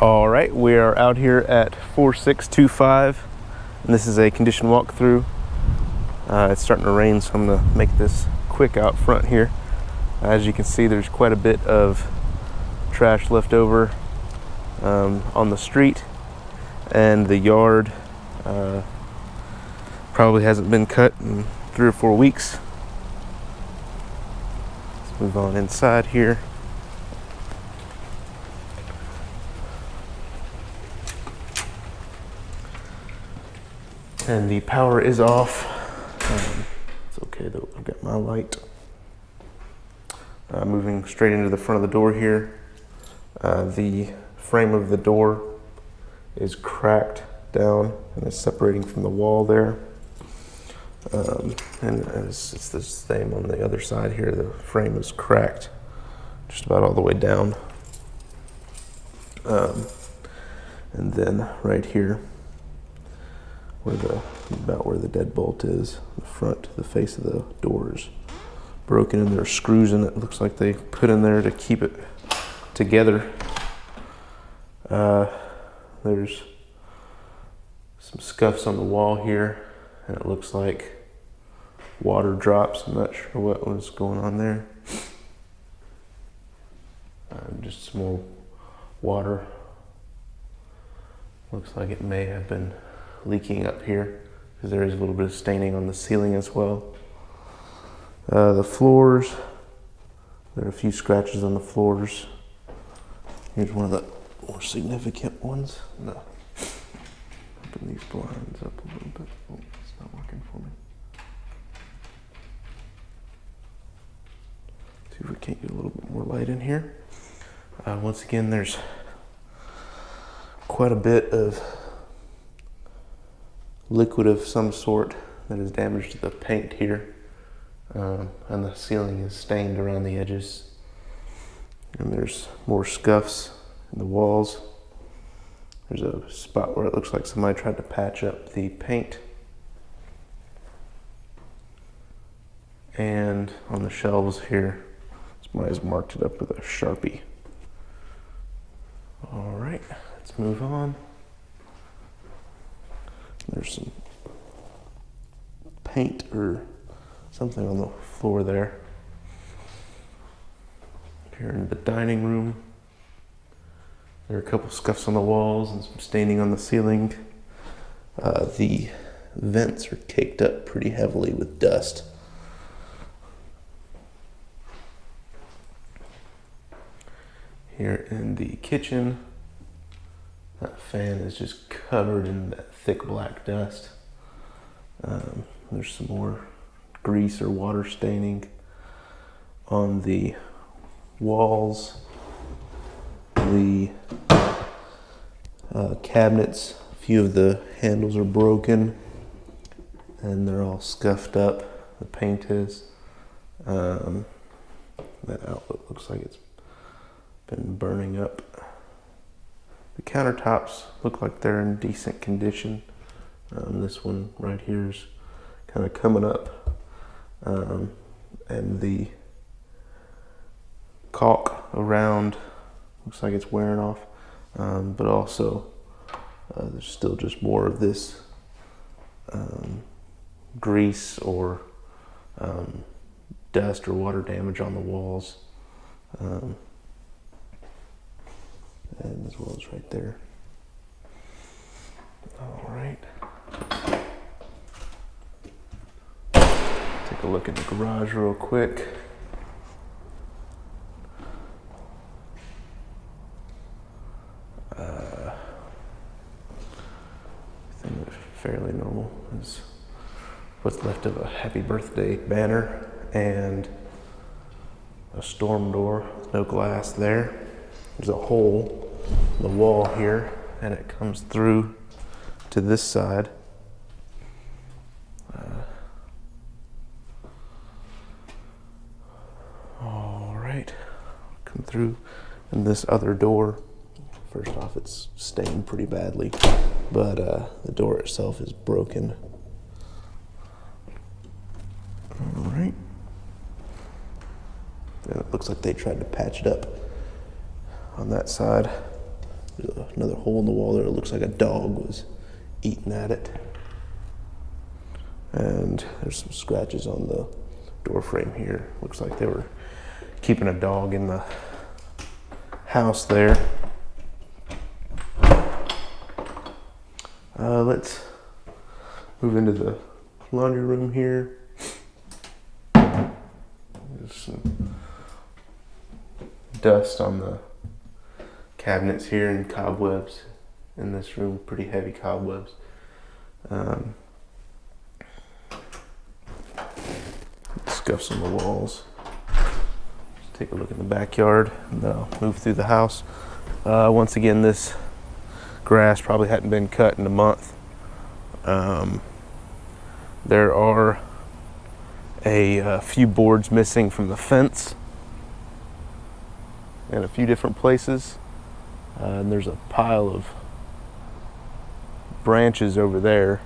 All right, we are out here at 4625, and this is a condition walkthrough. It's starting to rain, so I'm gonna make this quick out front here. As you can see, there's quite a bit of trash left over on the street, and the yard probably hasn't been cut in 3 or 4 weeks. Let's move on inside here. And the power is off. It's okay though, I've got my light. Moving straight into the front of the door here. The frame of the door is cracked down and is separating from the wall there. And it's the same on the other side here. The frame is cracked just about all the way down. And then right here, about where the deadbolt is, the front, the face of the door is broken, and there are screws in it. Looks like they put in there to keep it together. There's some scuffs on the wall here, and it looks like water drops. I'm not sure what was going on there. Just some more water. Looks like it may have been leaking up here because there is a little bit of staining on the ceiling as well. The floors, there are a few scratches on the floors. Here's one of the more significant ones. No. Open these blinds up a little bit. Oh, it's not working for me. See if we can't get a little bit more light in here. Once again, there's quite a bit of liquid of some sort that has damaged the paint here, and the ceiling is stained around the edges, and there's more scuffs in the walls. There's a spot where it looks like somebody tried to patch up the paint, and on the shelves here somebody's marked it up with a Sharpie. All right, let's move on. There's some paint or something on the floor there. Here in the dining room, there are a couple scuffs on the walls and some staining on the ceiling. The vents are caked up pretty heavily with dust. Here in the kitchen, that fan is just covered in that thick black dust. There's some more grease or water staining on the walls. The cabinets, a few of the handles are broken and they're all scuffed up. The paint is. That outlet looks like it's been burning up. The countertops look like they're in decent condition. This one right here is kind of coming up, and the caulk around looks like it's wearing off, but also there's still just more of this grease or dust or water damage on the walls. And as well as right there. All right. Take a look at the garage real quick. Everything is fairly normal. There's what's left of a happy birthday banner and a storm door with no glass there. There's a hole in the wall here, and it comes through to this side. All right, come through, and this other door, first off, it's stained pretty badly, but the door itself is broken. All right, and it looks like they tried to patch it up on that side. There's another hole in the wall there. It looks like a dog was eating at it. And there's some scratches on the door frame here. Looks like they were keeping a dog in the house there. Let's move into the laundry room here. There's some dust on the cabinets here and cobwebs in this room, pretty heavy cobwebs. Scuffs on the walls. Let's take a look in the backyard and then I'll move through the house. Once again, this grass probably hadn't been cut in a month. There are a few boards missing from the fence in a few different places. And there's a pile of branches over there.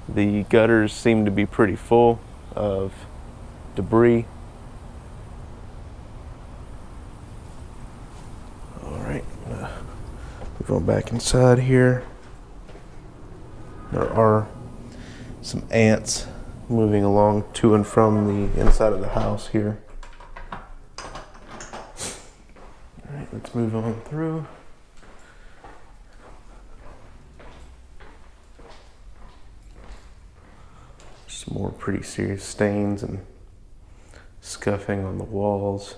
The gutters seem to be pretty full of debris. All right, move on back inside here. There are some ants moving along to and from the inside of the house here. All right, let's move on through. Some more pretty serious stains and scuffing on the walls.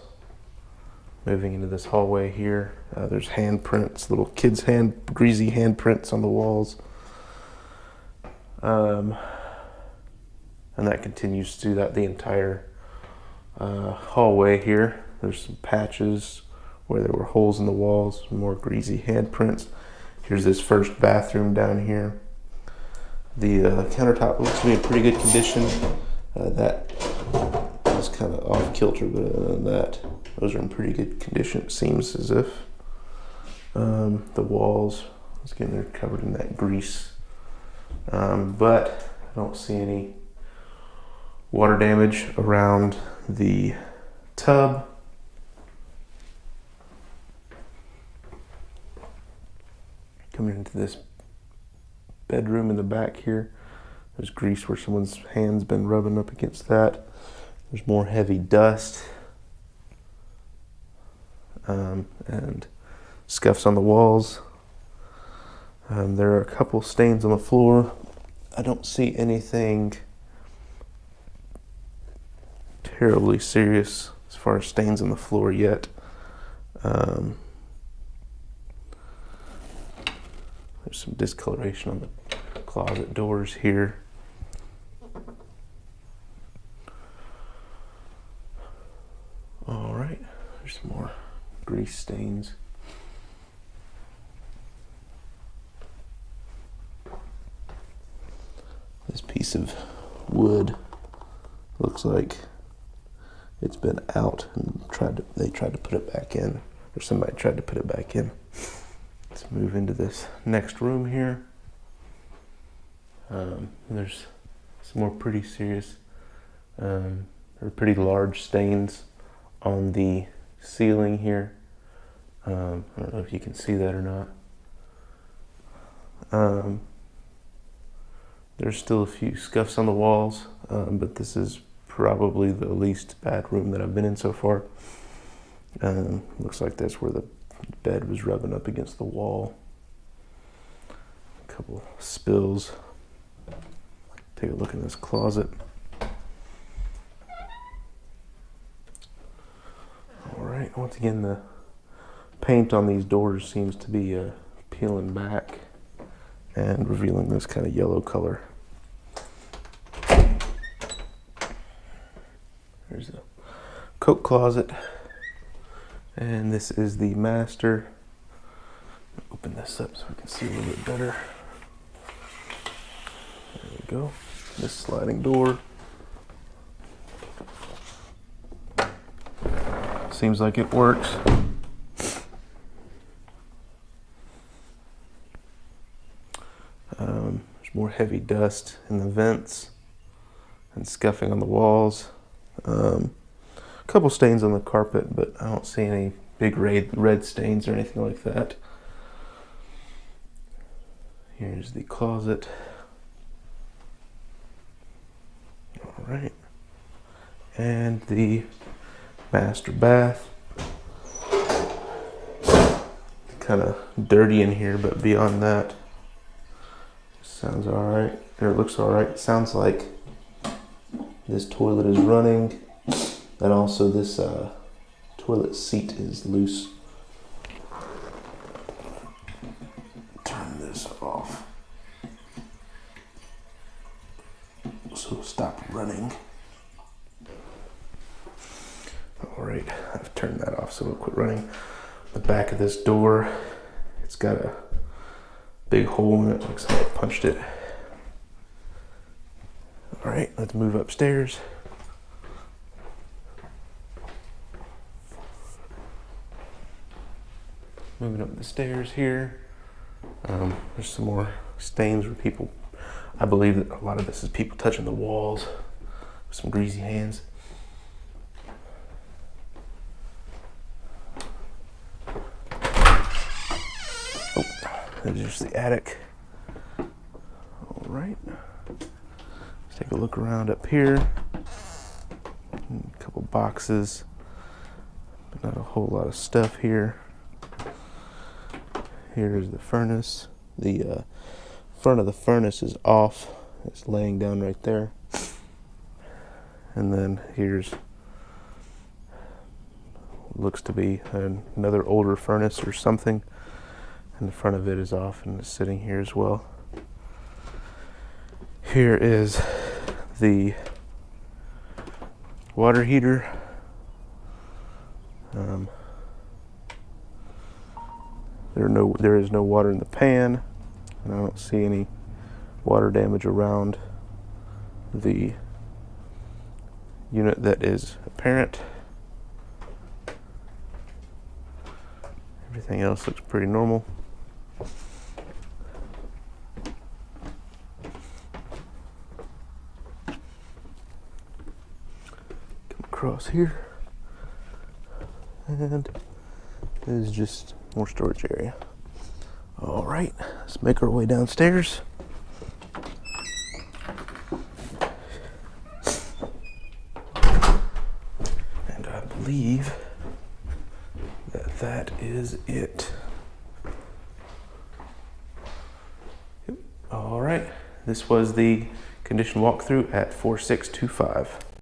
Moving into this hallway here, there's handprints, little kids' greasy handprints on the walls. And that continues throughout the entire hallway here. There's some patches where there were holes in the walls, more greasy handprints. Here's this first bathroom down here. The countertop looks to be in pretty good condition. That is kind of off kilter, but other than that, those are in pretty good condition. It seems as if the walls, once again, they're covered in that grease. But I don't see any water damage around the tub. Coming into this bedroom in the back here, there's grease where someone's hand's been rubbing up against that. There's more heavy dust and scuffs on the walls. There are a couple stains on the floor. I don't see anything terribly serious as far as stains on the floor yet. There's some discoloration on the closet doors here. All right, there's some more grease stains. This piece of wood looks like it's been out and they tried to put it back in, or somebody tried to put it back in. Let's move into this next room here. There's some more pretty serious, or pretty large stains on the ceiling here. I don't know if you can see that or not. There's still a few scuffs on the walls, but this is probably the least bad room that I've been in so far. Looks like that's where the bed was rubbing up against the wall. A couple spills. Take a look in this closet. All right, once again, the paint on these doors seems to be peeling back and revealing this kind of yellow color. There's a coat closet, and this is the master. Open this up so we can see a little bit better. There we go. This sliding door. Seems like it works. There's more heavy dust in the vents and scuffing on the walls. A couple stains on the carpet, but I don't see any big red stains or anything like that. Here's the closet. All right. And the master bath. Kind of dirty in here, but beyond that, sounds all right. Or it looks all right. It sounds like this toilet is running, and also this toilet seat is loose. Turn this off so it'll stop running. All right, I've turned that off so it'll quit running. The back of this door, it's got a big hole in it, looks like I punched it. All right, let's move upstairs. Moving up the stairs here. There's some more stains where people, I believe that a lot of this is people touching the walls with some greasy hands. Oh, there's just the attic. All right. Let's take a look around up here. A couple boxes, but not a whole lot of stuff here. Here's the furnace. The front of the furnace is off. It's laying down right there. And then here's, looks to be another older furnace or something. And the front of it is off and it's sitting here as well. Here is the water heater. There is no water in the pan, and I don't see any water damage around the unit that is apparent. Everything else looks pretty normal. Come across here, and this is just more storage area. All right, let's make our way downstairs. And I believe that that is it. All right, this was the condition walkthrough at 4625.